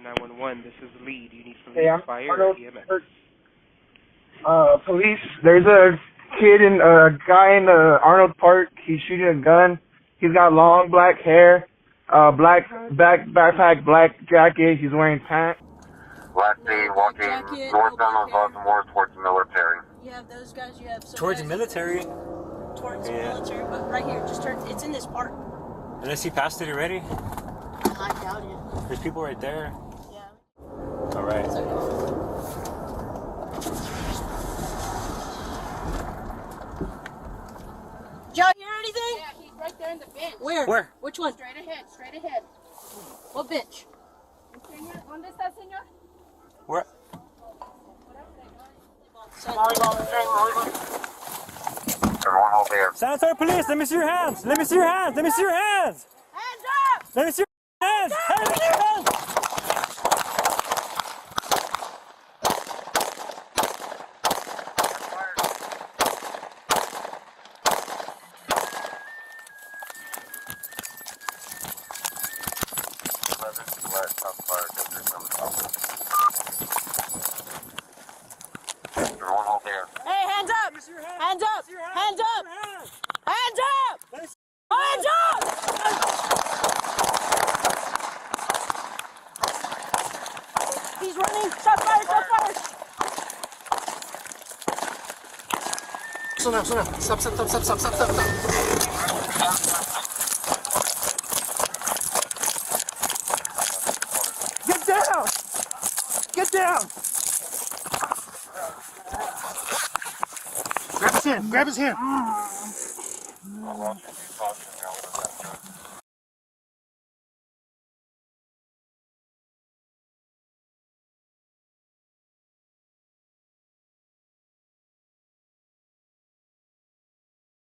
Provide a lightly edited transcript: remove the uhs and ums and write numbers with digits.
911. This is lead. You need police, Hey, I'm fire, Arnold or EMS. Park. Police, there's a guy in Arnold Park. He's shooting a gun. He's got long black hair, black backpack, black jacket. He's wearing pants. Last day walking northbound on Baltimore towards military. You have those guys, you have some Towards guys military? Towards military, but right here, just turn, it's in this park. Unless he passed it already? I doubt it. There's people right there. Yeah. Alright. Did y'all hear anything? Yeah, he's right there in the bench. Where? Which one? Straight ahead, straight ahead. What bench? Señor, ¿dónde está, señor? Where? Everyone hold there. Sanitary police, let me see your hands! Let me see your hands! Let me see your hands! Hands up! Let me see your hands! Let me see your hands! Everyone hold there. Hey, hands up! Hands up! Hands up! Hands up! Hands up! He's running! Shot fire! Shot fire! Slow down, slow down. Stop. Get down! Get down! Grab his hand.